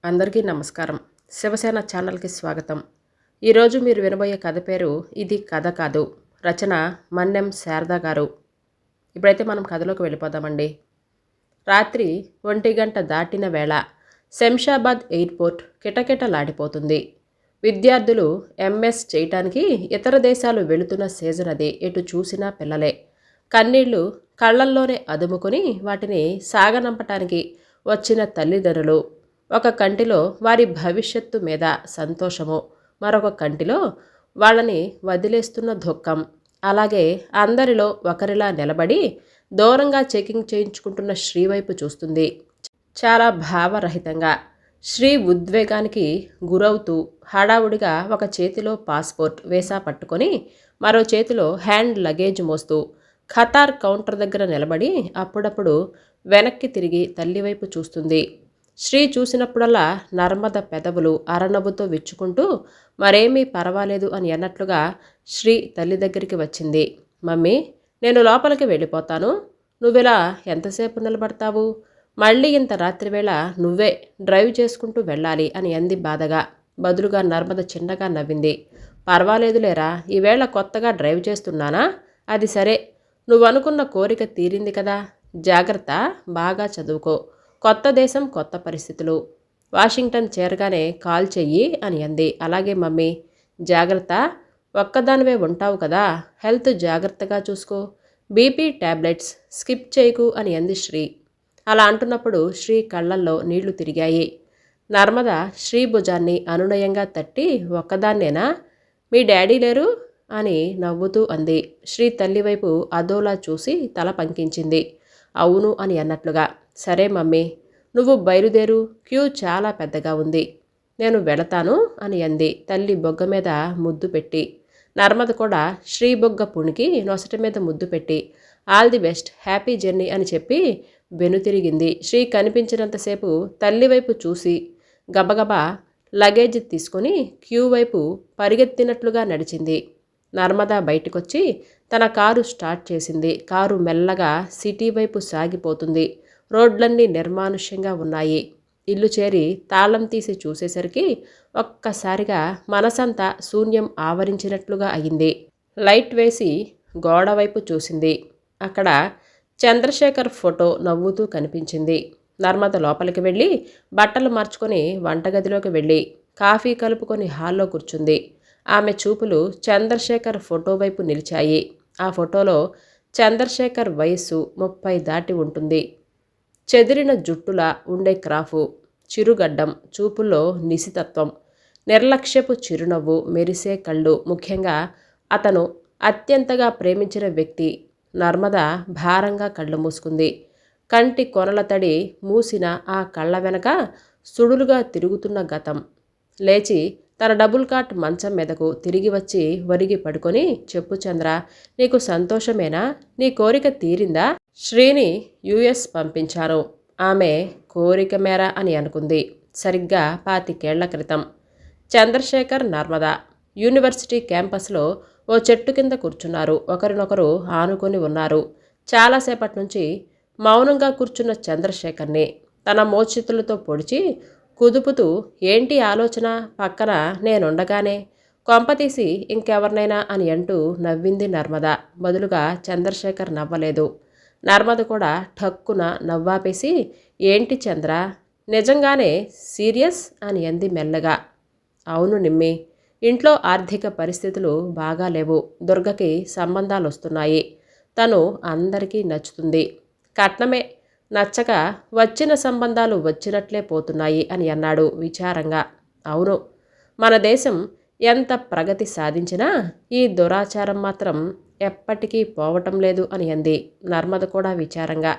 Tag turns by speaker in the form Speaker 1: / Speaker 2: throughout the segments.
Speaker 1: అందరికీ నమస్కారం. శివసేన ఛానల్కి స్వాగతం. ఈరోజు మీరు వినబోయే కథ పేరు ఇది కథ కాదు. రచన మన్నెం శారద గారు. ఇప్పుడైతే మనం కథలోకి వెళ్ళిపోదామండి. రాత్రి 1 గంట దాటిన వేళ శంషాబాద్ ఎయిర్పోర్ట్ కిటకిటలాడిపోతుంది. విద్యార్థులు ఎంఎస్ చేయటానికి ఇతర దేశాలు వెళుతున్న సీజన్ అది. ఎటు చూసినా పిల్లలే. కన్నీళ్లు కళ్ళల్లోనే అదుముకొని వాటిని సాగనంపటానికి వచ్చిన తల్లిదండ్రులు. ఒక కంటిలో వారి భవిష్యత్తు మీద సంతోషము, మరొక కంటిలో వాళ్ళని వదిలేస్తున్న దుఃఖం. అలాగే అందరిలో ఒకరిలా నిలబడి దూరంగా చెకింగ్ చేయించుకుంటున్న శ్రీ వైపు చూస్తుంది. చాలా భావరహితంగా. శ్రీ ఉద్వేగానికి గురవుతూ హడావుడిగా ఒక చేతిలో పాస్పోర్ట్ వీసా పట్టుకొని మరో చేతిలో హ్యాండ్ లగేజ్ మోస్తూ ఖతార్ కౌంటర్ దగ్గర నిలబడి అప్పుడప్పుడు వెనక్కి తిరిగి తల్లివైపు చూస్తుంది. శ్రీ చూసినప్పుడల్లా నర్మద పెదవులు అరనవ్వుతో విచ్చుకుంటూ మరేమీ పర్వాలేదు అని అన్నట్లుగా శ్రీ తల్లి దగ్గరికి వచ్చింది. మమ్మీ, నేను లోపలికి వెళ్ళిపోతాను. నువ్విలా ఎంతసేపు నిలబడతావు? మళ్ళీ ఇంత రాత్రివేళ నువ్వే డ్రైవ్ చేసుకుంటూ వెళ్ళాలి అని అంది బాధగా. బదులుగా నర్మద చిన్నగా నవ్వింది. పర్వాలేదులేరా, ఈవేళ కొత్తగా డ్రైవ్ చేస్తున్నానా? అది సరే, నువ్వనుకున్న కోరిక తీరింది కదా. జాగ్రత్త, బాగా చదువుకో. కొత్త దేశం, కొత్త పరిస్థితులు. వాషింగ్టన్ చేరగానే కాల్ చెయ్యి అని అంది. అలాగే మమ్మీ. జాగ్రత్త, ఒక్కదానివే ఉంటావు కదా. హెల్త్ జాగ్రత్తగా చూసుకో. బీపీ టాబ్లెట్స్ స్కిప్ చేయకు అని అంది శ్రీ. అలా అంటున్నప్పుడు శ్రీ కళ్ళల్లో నీళ్లు తిరిగాయి. నర్మద శ్రీ భుజాన్ని అనునయంగా తట్టి, ఒక్కదాన్నేనా? మీ డాడీ లేరు అని నవ్వుతూ అంది. శ్రీ తల్లివైపు అదోలా చూసి తల పంకించింది. అవును అని అన్నట్లుగా. సరే మమ్మీ, నువ్వు బయలుదేరు. క్యూ చాలా పెద్దగా ఉంది. నేను వెళతాను అని అంది తల్లి బొగ్గ మీద ముద్దు పెట్టి. నర్మద కూడా శ్రీ బొగ్గ పుణికి నొసటి మీద ముద్దు పెట్టి all the best, happy journey అని చెప్పి వెనుతిరిగింది. శ్రీ కనిపించినంతసేపు తల్లివైపు చూసి గబగబా లగేజ్ తీసుకొని క్యూ వైపు పరిగెత్తినట్లుగా నడిచింది. నర్మద బయటకొచ్చి తన కారు స్టార్ట్ చేసింది. కారు మెల్లగా సిటీ వైపు సాగిపోతుంది. రోడ్లన్నీ నిర్మానుష్యంగా ఉన్నాయి. ఇల్లు చేరి తాళం తీసి చూసేసరికి ఒక్కసారిగా మనసంతా శూన్యం ఆవరించినట్లుగా అయింది. లైట్ వేసి గోడవైపు చూసింది. అక్కడ చంద్రశేఖర్ ఫోటో నవ్వుతూ కనిపించింది. నర్మద లోపలికి వెళ్ళి బట్టలు మార్చుకొని వంటగదిలోకి వెళ్ళి కాఫీ కలుపుకొని హాల్లో కూర్చుంది. ఆమె చూపులు చంద్రశేఖర్ ఫోటో వైపు నిలిచాయి. ఆ ఫోటోలో చంద్రశేఖర్ వయస్సు 30 దాటి ఉంటుంది. చెదిరిన జుట్టులా ఉండే క్రాఫు, చిరుగడ్డం, చూపుల్లో నిశితత్వం, నిర్లక్ష్యపు చిరునవ్వు, మెరిసే కళ్ళు. ముఖ్యంగా అతను అత్యంతగా ప్రేమించిన వ్యక్తి. నర్మద భారంగా కళ్ళు మూసుకుంది. కంటి కొనల తడి మూసిన ఆ కళ్ళ వెనక సుడులుగా తిరుగుతున్న గతం. లేచి తన డబుల్ కాట్ మంచం మీదకు తిరిగి వచ్చి వరిగి పడుకొని, చెప్పు చంద్ర, నీకు సంతోషమేనా? నీ కోరిక తీరిందా? శ్రీని యుఎస్ పంపించాను. ఆమె కోరిక మేర అని అనుకుంది. సరిగ్గా 25 ఏళ్ల క్రితం. చంద్రశేఖర్, నర్మద యూనివర్సిటీ క్యాంపస్లో ఓ చెట్టు కింద కూర్చున్నారు. ఒకరినొకరు ఆనుకొని ఉన్నారు. చాలాసేపటి నుంచి మౌనంగా కూర్చున్న చంద్రశేఖర్ని తన మోచేతులతో పొడిచి కుదుపుతూ, ఏంటి ఆలోచన? పక్కన నేనుండగానే కొంపతీసి ఇంకెవరినైనా అని అంటూ నవ్వింది నర్మద. బదులుగా చంద్రశేఖర్ నవ్వలేదు. నర్మద కూడా ఠక్కున నవ్వాపేసి, ఏంటి చంద్ర, నిజంగానే సీరియస్ అని అంది మెల్లగా. అవును నిమ్మి, ఇంట్లో ఆర్థిక పరిస్థితులు బాగాలేవు. దుర్గకి సంబంధాలు వస్తున్నాయి. తను అందరికీ నచ్చుతుంది. కట్నమే నచ్చక వచ్చిన సంబంధాలు వచ్చినట్లే పోతున్నాయి అని అన్నాడు విచారంగా. అవును, మన దేశం ఎంత ప్రగతి సాధించినా ఈ దురాచారం మాత్రం ఎప్పటికీ పోవటం లేదు అని అంది నర్మద కూడా విచారంగా.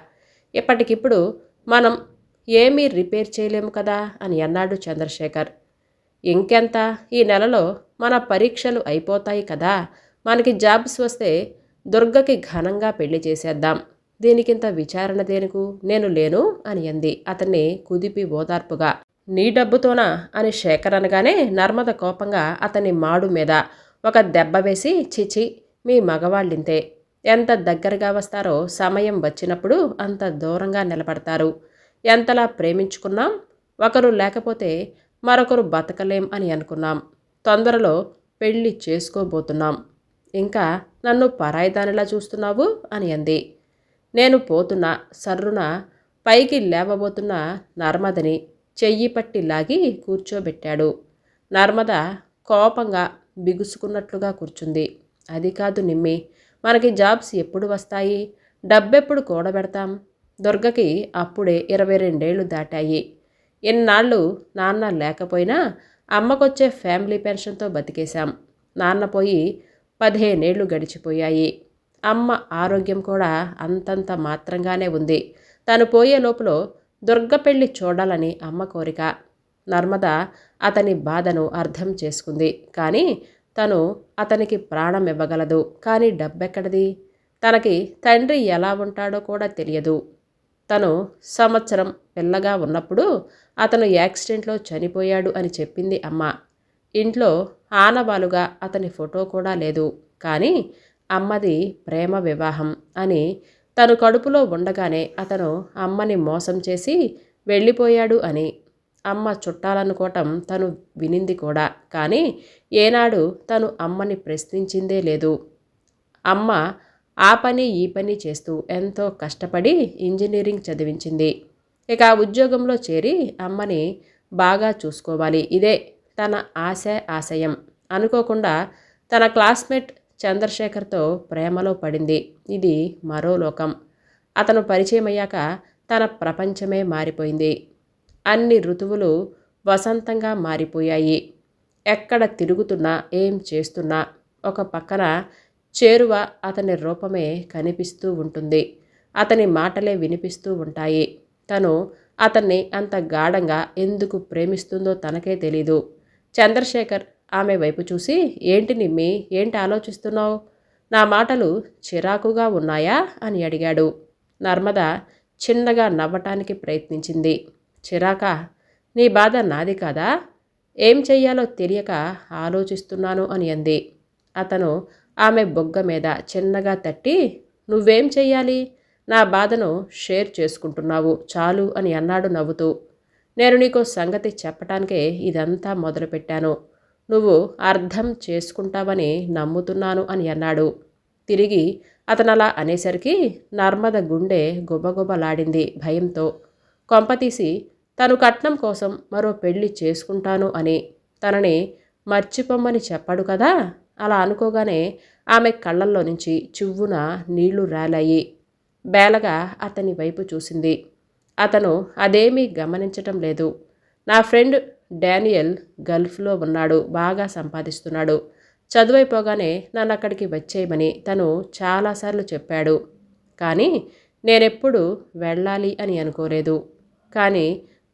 Speaker 1: ఇప్పటికిప్పుడు మనం ఏమీ రిపేర్ చేయలేము కదా అని అన్నాడు చంద్రశేఖర్. ఇంకెంత, ఈ నెలలో మన పరీక్షలు అయిపోతాయి కదా. మనకి జాబ్స్ వస్తే దుర్గకి ఘనంగా పెళ్లి చేసేద్దాం. దీనికింత విచారణ దేనికు? నేను లేను అని అంది అతన్ని కుదిపి ఓదార్పుగా. నీ డబ్బుతోనా అని శేఖర్ అనగానే నర్మద కోపంగా అతని మాడు మీద ఒక దెబ్బ వేసి, చిచి, మీ మగవాళ్ళింతే. ఎంత దగ్గరగా వస్తారో సమయం వచ్చినప్పుడు అంత దూరంగా నిలబడతారు. ఎంతలా ప్రేమించుకున్నాం, ఒకరు లేకపోతే మరొకరు బతకలేం అని అనుకున్నాం. తొందరలో పెళ్లి చేసుకోబోతున్నాం. ఇంకా నన్ను పరాయిదానిలా చూస్తున్నావు అని అంది. నేను పోతున్నా సర్రున పైకి లేవబోతున్న నర్మదని చెయ్యి పట్టి లాగి కూర్చోబెట్టాడు. నర్మద కోపంగా బిగుసుకున్నట్లుగా కూర్చుంది. అది కాదు నిమ్మి, మనకి జాబ్స్ ఎప్పుడు వస్తాయి, డబ్బెప్పుడు కూడబెడతాం? దుర్గకి అప్పుడే 22 దాటాయి. ఇన్నాళ్ళు నాన్న లేకపోయినా అమ్మకొచ్చే ఫ్యామిలీ పెన్షన్తో బతికేశాం. నాన్న పోయి 15 గడిచిపోయాయి. అమ్మ ఆరోగ్యం కూడా అంతంత మాత్రంగానే ఉంది. తను పోయే లోపల దుర్గ పెళ్లి చూడాలని అమ్మ కోరిక. నర్మద అతని బాధను అర్థం చేసుకుంది. కానీ తను అతనికి ప్రాణం ఇవ్వగలదు. కానీ డబ్బెక్కడిది? తనకి తండ్రి ఎలా ఉంటాడో కూడా తెలియదు. తను సంవత్సరం పిల్లగా ఉన్నప్పుడు అతను యాక్సిడెంట్లో చనిపోయాడు అని చెప్పింది అమ్మ. ఇంట్లో ఆనవాలుగా అతని ఫోటో కూడా లేదు. కానీ అమ్మది ప్రేమ వివాహం అని తను కడుపులో ఉండగానే అతను అమ్మని మోసం చేసి వెళ్ళిపోయాడు అని అమ్మ చుట్టాలనుకోవటం తను వినింది కూడా. కానీ ఏనాడు తను అమ్మని ప్రశ్నించిందే లేదు. అమ్మ ఆ పని ఈ పని చేస్తూ ఎంతో కష్టపడి ఇంజనీరింగ్ చదివించింది. ఇక ఆ ఉద్యోగంలో చేరి అమ్మని బాగా చూసుకోవాలి, ఇదే తన ఆశయం. అనుకోకుండా తన క్లాస్మేట్ చంద్రశేఖర్తో ప్రేమలో పడింది. ఇది మరో లోకం. అతను పరిచయం అయ్యాక తన ప్రపంచమే మారిపోయింది. అన్ని ఋతువులు వసంతంగా మారిపోయాయి. ఎక్కడ తిరుగుతున్నా ఏం చేస్తున్నా ఒక పక్కన చేరువ అతని రూపమే కనిపిస్తూ ఉంటుంది. అతని మాటలే వినిపిస్తూ ఉంటాయి. తను అతన్ని అంత గాఢంగా ఎందుకు ప్రేమిస్తుందో తనకే తెలీదు. చంద్రశేఖర్ ఆమె వైపు చూసి, ఏంటి నిమ్మి, ఏంటి ఆలోచిస్తున్నావు? నా మాటలు చిరాకుగా ఉన్నాయా అని అడిగాడు. నర్మద చిన్నగా నవ్వటానికి ప్రయత్నించింది. చిరాకా? నీ బాధ నాది కాదా? ఏం చెయ్యాలో తెలియక ఆలోచిస్తున్నాను అని అంది. అతను ఆమె బొగ్గ మీద చిన్నగా తట్టి, నువ్వేం చెయ్యాలి? నా బాధను షేర్ చేసుకుంటున్నావు చాలు అని అన్నాడు నవ్వుతూ. నేను నీకో సంగతి చెప్పటానికే ఇదంతా మొదలుపెట్టాను. నువ్వు అర్థం చేసుకుంటావని నమ్ముతున్నాను అని అన్నాడు. తిరిగి అతను అలా అనేసరికి నర్మద గుండె గుబగుబలాడింది భయంతో. కొంపతీసి తను కట్నం కోసం మరో పెళ్లి చేసుకుంటాను అని తనని మర్చిపోమ్మని చెప్పాడు కదా. అలా అనుకోగానే ఆమె కళ్ళల్లో నుంచి చివ్వున నీళ్లు రాలాయి. బేలగా అతని వైపు చూసింది. అతను అదేమీ గమనించటం లేదు. నా ఫ్రెండ్ డానియల్ గల్ఫ్లో ఉన్నాడు, బాగా సంపాదిస్తున్నాడు. చదువైపోగానే నన్ను అక్కడికి వచ్చేయమని తను చాలాసార్లు చెప్పాడు. కానీ నేనెప్పుడు వెళ్ళాలి అని అనుకోలేదు. కానీ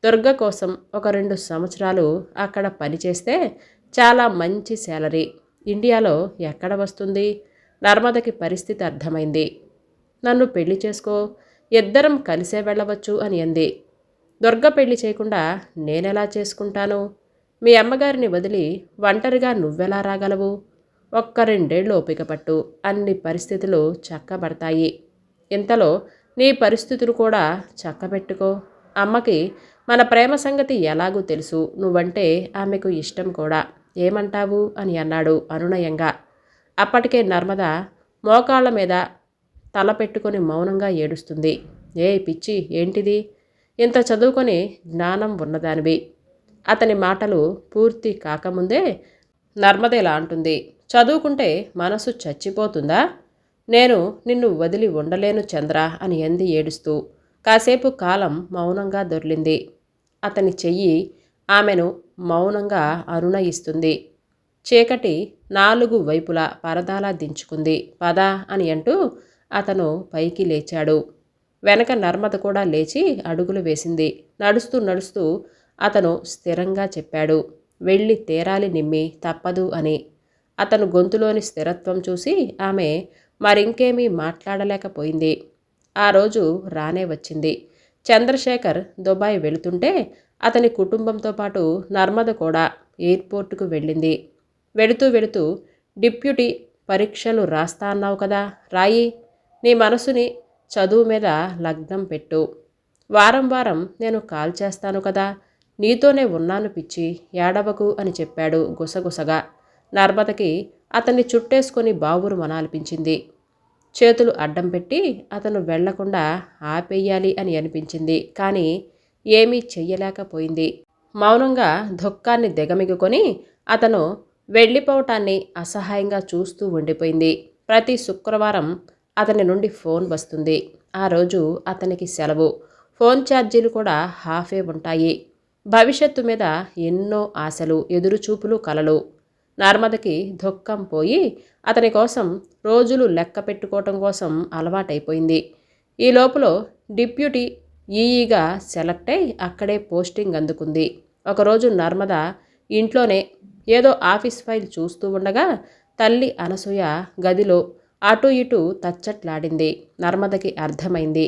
Speaker 1: దుర్గ కోసం ఒక 2 సంవత్సరాలు అక్కడ పనిచేస్తే చాలా మంచి శాలరీ. ఇండియాలో ఎక్కడ వస్తుంది? నర్మదకి పరిస్థితి అర్థమైంది. నన్ను పెళ్లి చేసుకో, ఇద్దరం కలిసే వెళ్ళవచ్చు అని అంది. దుర్గ పెళ్లి చేయకుండా నేనెలా చేసుకుంటాను? మీ అమ్మగారిని వదిలి ఒంటరిగా నువ్వెలా రాగలవు? ఒక్క 2 ఓపిక పట్టు, అన్ని పరిస్థితులు చక్కబడతాయి. ఇంతలో నీ పరిస్థితులు కూడా చక్కబెట్టుకో. అమ్మకి మన ప్రేమ సంగతి ఎలాగూ తెలుసు. నువ్వంటే ఆమెకు ఇష్టం కూడా. ఏమంటావు అని అన్నాడు అనునయంగా. అప్పటికే నర్మద మోకాళ్ళ మీద తల పెట్టుకొని మౌనంగా ఏడుస్తుంది. ఏ పిచ్చి, ఏంటిది? ఇంత చదువుకొని జ్ఞానం ఉన్నదానివి. అతని మాటలు పూర్తి కాకముందే నర్మద ఇలా అంటుంది. చదువుకుంటే మనసు చచ్చిపోతుందా? నేను నిన్ను వదిలి ఉండలేను చంద్ర అని అంది ఏడుస్తూ. కాసేపు కాలం మౌనంగా దొర్లింది. అతని చెయ్యి ఆమెను మౌనంగా అనునయిస్తుంది. చీకటి 4 వైపులా పరదాలా దించుకుంది. పద అని అంటూ అతను పైకి లేచాడు. వెనక నర్మద కూడా లేచి అడుగులు వేసింది. నడుస్తూ నడుస్తూ అతను స్థిరంగా చెప్పాడు, వెళ్ళి తీరాలి నిమ్మి, తప్పదు అని. అతను గొంతులోని స్థిరత్వం చూసి ఆమె మరింకేమీ మాట్లాడలేకపోయింది. ఆ రోజు రానే వచ్చింది. చంద్రశేఖర్ దుబాయ్ వెళుతుంటే అతని కుటుంబంతో పాటు నర్మద కూడా ఎయిర్పోర్టుకు వెళ్ళింది. వెళుతూ వెళుతూ, డిప్యూటీ పరీక్షలు రాస్తా అన్నావు కదా, రాయి. నీ మనసుని చదువు మీద లగ్నం పెట్టు. వారం వారం నేను కాల్ చేస్తాను కదా, నీతోనే ఉన్నాను పిచ్చి, ఏడవకు అని చెప్పాడు గుసగుసగా. నర్మదకి అతన్ని చుట్టేసుకొని బావురు మనాలనిపించింది. చేతులు అడ్డం పెట్టి అతను వెళ్లకుండా ఆపేయాలి అని అనిపించింది. కానీ ఏమీ చెయ్యలేకపోయింది. మౌనంగా దుఃఖాన్ని దిగమిగుకొని అతను వెళ్ళిపోవటాన్ని అసహాయంగా చూస్తూ ఉండిపోయింది. ప్రతి శుక్రవారం అతని నుండి ఫోన్ వస్తుంది. ఆ రోజు అతనికి సెలవు. ఫోన్ ఛార్జీలు కూడా హాఫే ఉంటాయి. భవిష్యత్తు మీద ఎన్నో ఆశలు, ఎదురుచూపులు, కలలు. నర్మదకి దుఃఖం పోయి అతని కోసం రోజులు లెక్క పెట్టుకోవటం కోసం అలవాటైపోయింది. ఈ లోపల డిప్యూటీ ఈఈగా సెలెక్ట్ అయి అక్కడే పోస్టింగ్ అందుకుంది. ఒకరోజు నర్మద ఇంట్లోనే ఏదో ఆఫీస్ ఫైల్ చూస్తూ ఉండగా తల్లి అనసూయ గదిలో అటు ఇటు తచ్చట్లాడింది. నర్మదకి అర్థమైంది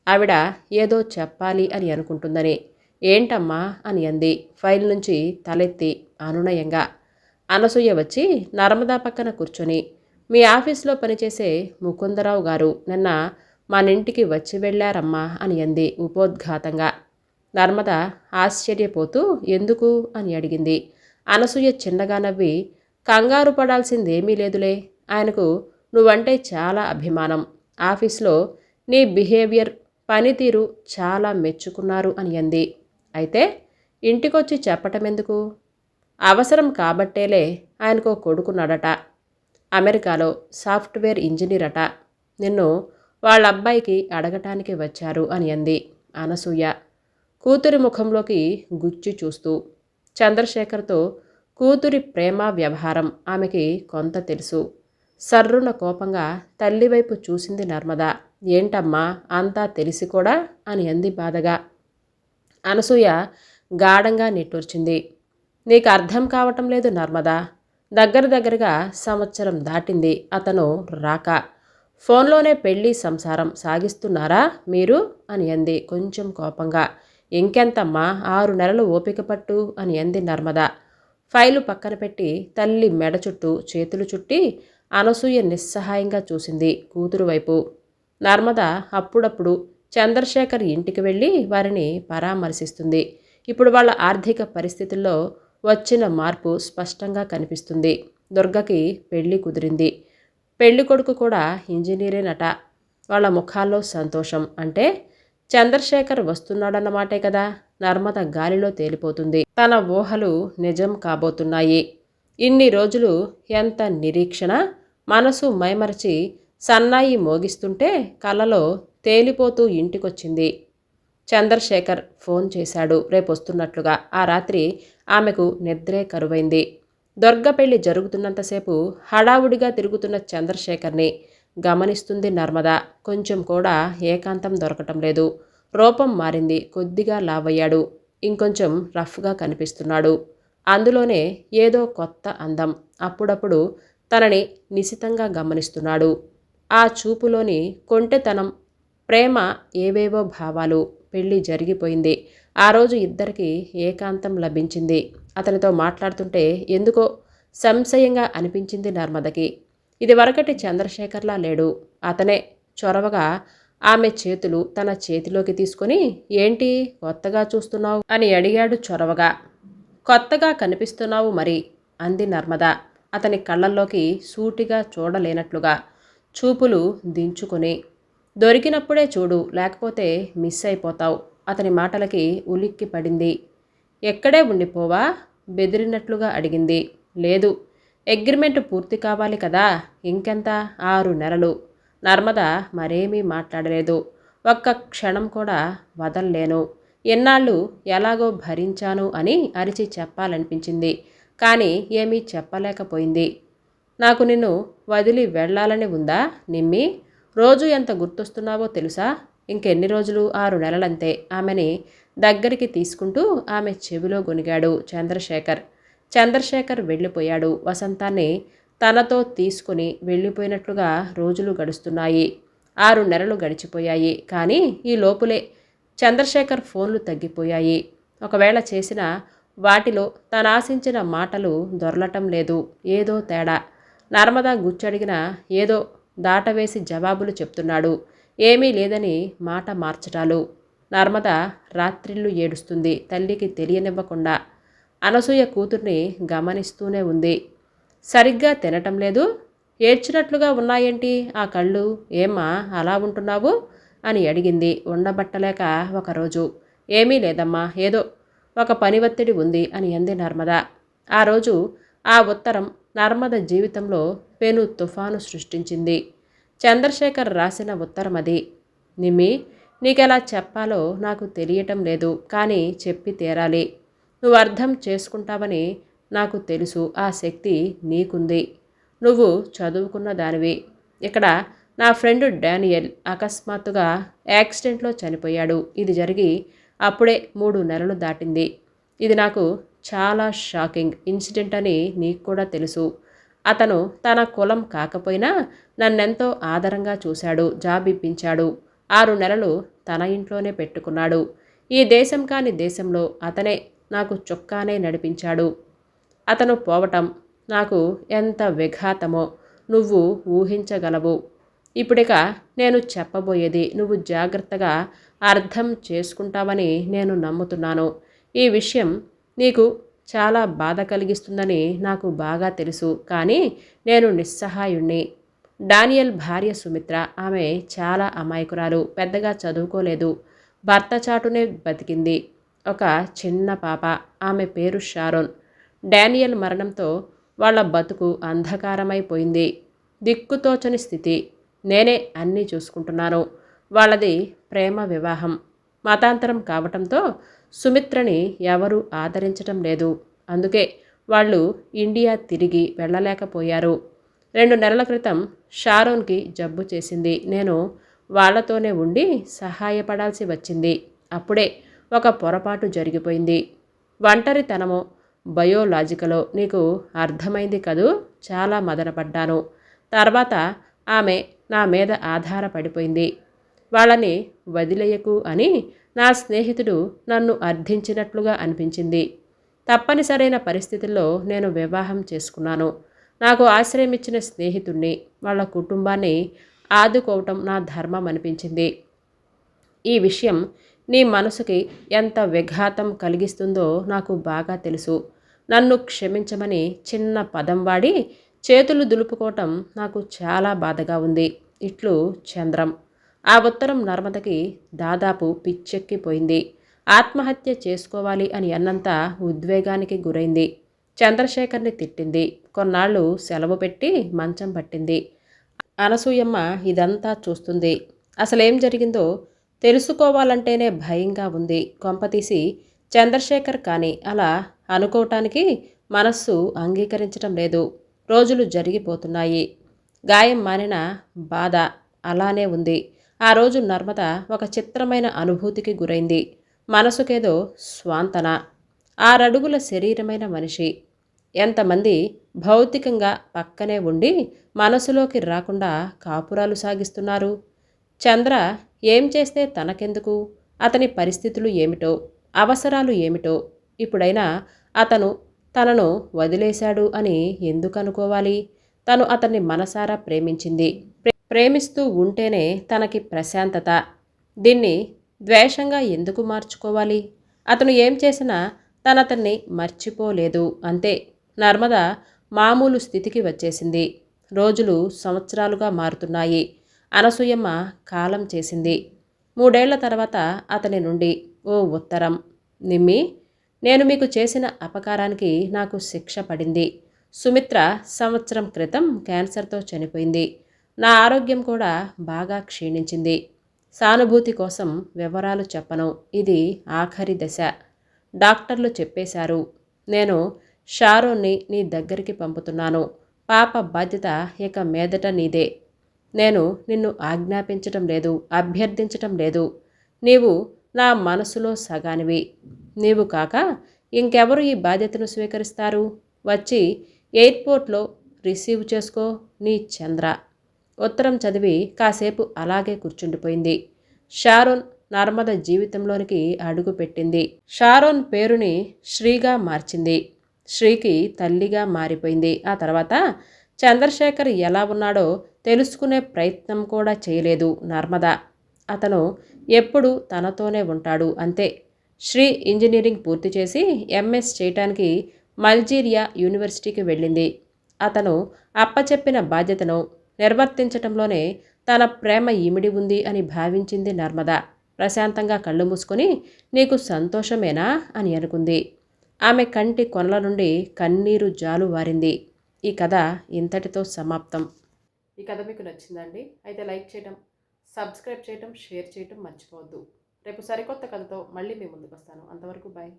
Speaker 1: ఆవిడ ఏదో చెప్పాలి అని అనుకుంటుందని. ఏంటమ్మా అని అంది ఫైల్ నుంచి తలెత్తి అనునయంగా. అనసూయ వచ్చి నర్మదా పక్కన కూర్చొని, మీ ఆఫీస్లో పనిచేసే ముకుందరావు గారు నిన్న మనింటికి వచ్చి వెళ్ళారమ్మా అని అంది ఉపోద్ఘాతంగా. నర్మద ఆశ్చర్యపోతూ ఎందుకు అని అడిగింది. అనసూయ చిన్నగా నవ్వి, కంగారు పడాల్సిందేమీ లేదులే, ఆయనకు నువ్వంటే చాలా అభిమానం. ఆఫీస్లో నీ బిహేవియర్, పనితీరు చాలా మెచ్చుకున్నారు అని అంది. అయితే ఇంటికొచ్చి చెప్పటం ఎందుకు? అవసరం కాబట్టేలే. ఆయనకో కొడుకున్నాడట, అమెరికాలో సాఫ్ట్వేర్ ఇంజనీర్ అట. నిన్ను వాళ్ళ అబ్బాయికి అడగటానికి వచ్చారు అని అంది అనసూయ కూతురి ముఖంలోకి గుచ్చి చూస్తూ. చంద్రశేఖర్తో కూతురి ప్రేమ వ్యవహారం ఆమెకి కొంత తెలుసు. సర్రున కోపంగా తల్లివైపు చూసింది నర్మద. ఏంటమ్మా అంతా తెలిసి కూడా అని అంది బాధగా. అనసూయ గాఢంగా నిట్టూర్చింది. నీకు అర్థం కావటం లేదు నర్మదా. దగ్గరగా సంవత్సరం దాటింది అతను రాక. ఫోన్లోనే పెళ్ళి సంసారం సాగిస్తున్నారా మీరు అని అంది కొంచెం కోపంగా. ఇంకెంతమ్మా, 6 నెలలు ఓపిక పట్టు అని అంది నర్మద. ఫైలు పక్కన పెట్టి తల్లి మెడ చుట్టూ చేతులు చుట్టి అనసూయ నిస్సహాయంగా చూసింది కూతురు వైపు. నర్మద అప్పుడప్పుడు చంద్రశేఖర్ ఇంటికి వెళ్ళి వారిని పరామర్శిస్తుంది. ఇప్పుడు వాళ్ళ ఆర్థిక పరిస్థితుల్లో వచ్చిన మార్పు స్పష్టంగా కనిపిస్తుంది. దుర్గకి పెళ్లి కుదిరింది. పెళ్లి కొడుకు కూడా ఇంజనీరేనట. వాళ్ళ ముఖాల్లో సంతోషం. అంటే చంద్రశేఖర్ వస్తున్నాడన్నమాటే కదా. నర్మద గాలిలో తేలిపోతుంది. తన ఊహలు నిజం కాబోతున్నాయి. ఇన్ని రోజులు ఎంత నిరీక్షణ, మనసు మైమరచి సన్నాయి మోగిస్తుంటే కలలో తేలిపోతూ ఇంటికొచ్చింది. చంద్రశేఖర్ ఫోన్ చేశాడు రేపొస్తున్నట్లుగా. ఆ రాత్రి ఆమెకు నిద్రే కరువైంది. దుర్గ పెళ్లి జరుగుతున్నంతసేపు హడావుడిగా తిరుగుతున్న చంద్రశేఖర్ని గమనిస్తుంది నర్మద. కొంచెం కూడా ఏకాంతం దొరకటం లేదు. రూపం మారింది. కొద్దిగా లావయ్యాడు. ఇంకొంచెం రఫ్గా కనిపిస్తున్నాడు. అందులోనే ఏదో కొత్త అందం. అప్పుడప్పుడు తనని నిశితంగా గమనిస్తున్నాడు. ఆ చూపులోని కొంటెతనం, ప్రేమ, ఏవేవో భావాలు. పెళ్లి జరిగిపోయింది. ఆ రోజు ఇద్దరికి ఏకాంతం లభించింది. అతనితో మాట్లాడుతుంటే ఎందుకో సంశయంగా అనిపించింది నర్మదకి. ఇదివరకటి చంద్రశేఖర్లా లేడు. అతనే చొరవగా ఆమె చేతులు తన చేతిలోకి తీసుకొని, ఏంటి కొత్తగా చూస్తున్నావు అని అడిగాడు చొరవగా. కొత్తగా కనిపిస్తున్నావు మరి అంది నర్మద అతని కళ్ళల్లోకి సూటిగా చూడలేనట్లుగా చూపులు దించుకొని. దొరికినప్పుడే చూడు, లేకపోతే మిస్ అయిపోతావు. అతని మాటలకి ఉలిక్కి పడింది. ఎక్కడే ఉండిపోవా బెదిరినట్లుగా అడిగింది. లేదు, అగ్రిమెంట్ పూర్తి కావాలి కదా. ఇంకెంత, 6 నెలలు. నర్మద మరేమీ మాట్లాడలేదు. ఒక్క క్షణం కూడా వదల్లేను, ఎన్నాళ్ళు ఎలాగో భరించాను అని అరిచి చెప్పాలనిపించింది. కానీ ఏమీ చెప్పలేకపోయింది. నాకు నిన్ను వదిలి వెళ్ళాలని ఉందా నిమ్మి? రోజు ఎంత గుర్తొస్తున్నావో తెలుసా? ఇంకెన్ని రోజులు, 6 నెలలంతే. ఆమెని దగ్గరికి తీసుకుంటూ ఆమె చెవిలో గొనిగాడు చంద్రశేఖర్. చంద్రశేఖర్ వెళ్ళిపోయాడు. వసంతాన్ని తనతో తీసుకుని వెళ్ళిపోయినట్లుగా రోజులు గడుస్తున్నాయి. 6 నెలలు గడిచిపోయాయి. కానీ ఈ లోపులే చంద్రశేఖర్ ఫోన్లు తగ్గిపోయాయి. ఒకవేళ చేసిన వాటిలో తనాశించిన మాటలు దొరలటం లేదు. ఏదో తేడా. నర్మద గుచ్చడిగిన ఏదో దాటవేసి జవాబులు చెప్తున్నాడు. ఏమీ లేదని మాట మార్చటాలు. నర్మద రాత్రిళ్ళు ఏడుస్తుంది. తల్లికి తెలియనివ్వకుండా అనసూయ కూతుర్ని గమనిస్తూనే ఉంది. సరిగ్గా తినటం లేదు, ఏడ్చినట్లుగా ఉన్నాయేంటి ఆ కళ్ళు, ఏమ్మా అలా ఉంటున్నావు అని అడిగింది ఉండబట్టలేక ఒకరోజు. ఏమీ లేదమ్మా, ఏదో ఒక పని ఒత్తిడి ఉంది అని అంది నర్మద. ఆ రోజు ఆ ఉత్తరం నర్మద జీవితంలో పెను తుఫాను సృష్టించింది. చంద్రశేఖర్ రాసిన ఉత్తరం అది. నిమ్మి, నీకెలా చెప్పాలో నాకు తెలియటం లేదు, కానీ చెప్పి తీరాలి. నువ్వు అర్థం చేసుకుంటావని నాకు తెలుసు. ఆ శక్తి నీకుంది. నువ్వు చదువుకున్న దానివి. ఇక్కడ నా ఫ్రెండ్ డానియల్ అకస్మాత్తుగా యాక్సిడెంట్లో చనిపోయాడు. ఇది జరిగి అప్పుడే 3 నెలలు దాటింది. ఇది నాకు చాలా షాకింగ్ ఇన్సిడెంట్ అని నీకు కూడా తెలుసు. అతను తన కులం కాకపోయినా నన్నెంతో ఆదరంగా చూశాడు, జాబ్ ఇప్పించాడు. 6 నెలలు తన ఇంట్లోనే పెట్టుకున్నాడు. ఈ దేశం కాని దేశంలో అతనే నాకు చొక్కానే నడిపించాడు. అతను పోవటం నాకు ఎంత విఘాతమో నువ్వు ఊహించగలవు. ఇప్పుడిక నేను చెప్పబోయేది నువ్వు జాగ్రత్తగా అర్థం చేసుకుంటావని నేను నమ్ముతున్నాను. ఈ విషయం నీకు చాలా బాధ కలిగిస్తుందని నాకు బాగా తెలుసు, కానీ నేను నిస్సహాయుణ్ణి. డానియల్ భార్య సుమిత్ర. ఆమె చాలా అమాయకురాలు, పెద్దగా చదువుకోలేదు. భర్త చాటునే బతికింది. ఒక చిన్న పాప, ఆమె పేరు షారోన్. డానియల్ మరణంతో వాళ్ళ బతుకు అంధకారమైపోయింది. దిక్కుతోచని స్థితి. నేనే అన్నీ చూసుకుంటున్నాను. వాళ్ళది ప్రేమ వివాహం. మతాంతరం కావటంతో సుమిత్రని ఎవరూ ఆదరించటం లేదు. అందుకే వాళ్ళు ఇండియా తిరిగి వెళ్ళలేకపోయారు. 2 నెలల క్రితం షారోన్కి జబ్బు చేసింది. నేను వాళ్లతోనే ఉండి సహాయపడాల్సి వచ్చింది. అప్పుడే ఒక పొరపాటు జరిగిపోయింది. ఒంటరితనమో బయోలాజికలో నీకు అర్థమైంది కదూ. చాలా మదనపడ్డాను. తర్వాత ఆమె నా మీద ఆధారపడిపోయింది. వాళ్ళని వదిలేయకు అని నా స్నేహితుడు నన్ను అర్థించినట్లుగా అనిపించింది. తప్పనిసరైన పరిస్థితుల్లో నేను వివాహం చేసుకున్నాను. నాకు ఆశ్రయం ఇచ్చిన స్నేహితుడిని, వాళ్ళ కుటుంబాన్ని ఆదుకోవటం నా ధర్మం అనిపించింది. ఈ విషయం నీ మనసుకి ఎంత విఘాతం కలిగిస్తుందో నాకు బాగా తెలుసు. నన్ను క్షమించమని చిన్న పదం వాడి చేతులు దులుపుకోవటం నాకు చాలా బాధగా ఉంది. ఇట్లు చంద్రం. ఆ ఉత్తరం నర్మదకి దాదాపు పిచ్చెక్కిపోయింది. ఆత్మహత్య చేసుకోవాలి అని అన్నంత ఉద్వేగానికి గురైంది. చంద్రశేఖర్ని తిట్టింది. కొన్నాళ్ళు సెలవు పెట్టి మంచం పట్టింది. అనసూయమ్మ ఇదంతా చూస్తుంది. అసలేం జరిగిందో తెలుసుకోవాలంటేనే భయంగా ఉంది. కొంపతీసి చంద్రశేఖర్ కానీ అలా అనుకోవటానికి మనస్సు అంగీకరించటం లేదు. రోజులు జరిగిపోతున్నాయి. గాయం మానిన బాధ అలానే ఉంది. ఆ రోజు నర్మద ఒక చిత్రమైన అనుభూతికి గురైంది. మనసుకేదో స్వాంతన. 6 అడుగుల శరీరమైన మనిషి. ఎంతమంది భౌతికంగా పక్కనే ఉండి మనసులోకి రాకుండా కాపురాలు సాగిస్తున్నారు. చంద్ర ఏం చేస్తే తనకెందుకు? అతని పరిస్థితులు ఏమిటో, అవసరాలు ఏమిటో. ఇప్పుడైనా అతను తనను వదిలేశాడు అని ఎందుకు అనుకోవాలి? తను అతన్ని మనసారా ప్రేమించింది. ప్రేమిస్తూ ఉంటేనే తనకి ప్రశాంతత. దీన్ని ద్వేషంగా ఎందుకు మార్చుకోవాలి? అతను ఏం చేసినా తనతన్ని మర్చిపోలేదు. అంతే. నర్మద మామూలు స్థితికి వచ్చేసింది. రోజులు సంవత్సరాలుగా మారుతున్నాయి. అనసూయమ్మ కాలం చేసింది. 3 ఏళ్ల తర్వాత అతని నుండి ఓ ఉత్తరం. నిమ్మి, నేను మీకు చేసిన అపకారానికి నాకు శిక్ష పడింది. సుమిత్ర సంవత్సరం క్రితం క్యాన్సర్తో చనిపోయింది. నా ఆరోగ్యం కూడా బాగా క్షీణించింది. సానుభూతి కోసం వివరాలు చెప్పను. ఇది ఆఖరి దశ. డాక్టర్లు చెప్పేశారు. నేను షారోన్ని నీ దగ్గరికి పంపుతున్నాను. పాప బాధ్యత ఇక మీదట నీదే. నేను నిన్ను ఆజ్ఞాపించటం లేదు, అభ్యర్థించటం లేదు. నీవు నా మనసులో సగానివి. నీవు కాక ఇంకెవరు ఈ బాధ్యతను స్వీకరిస్తారు? వచ్చి ఎయిర్పోర్ట్లో రిసీవ్ చేసుకో. నీ చంద్ర. ఉత్తరం చదివి కాసేపు అలాగే కూర్చుండిపోయింది. షారోన్ నర్మద జీవితంలోనికి అడుగు పెట్టింది. షారోన్ పేరుని శ్రీగా మార్చింది. శ్రీకి తల్లిగా మారిపోయింది. ఆ తర్వాత చంద్రశేఖర్ ఎలా ఉన్నాడో తెలుసుకునే ప్రయత్నం కూడా చేయలేదు నర్మద. అతను ఎప్పుడు తనతోనే ఉంటాడు అంతే. శ్రీ ఇంజనీరింగ్ పూర్తి చేసి ఎంఎస్ చేయటానికి మల్జీరియా యూనివర్సిటీకి వెళ్ళింది. అతను అప్పచెప్పిన బాధ్యతను నిర్వర్తించటంలోనే తన ప్రేమ ఇమిడి ఉంది అని భావించింది నర్మద. ప్రశాంతంగా కళ్ళు మూసుకొని నీకు సంతోషమేనా అని అనుకుంది. ఆమె కంటి కొనల నుండి కన్నీరు జాలువారింది. ఈ కథ ఇంతటితో సమాప్తం. ఈ కథ మీకు నచ్చిందండి? అయితే లైక్ చేయటం, సబ్స్క్రైబ్ చేయటం, షేర్ చేయటం మర్చిపోవద్దు. రేపు సరికొత్త కథతో మళ్ళీ మీ ముందుకు వస్తాను. అంతవరకు బాయ్.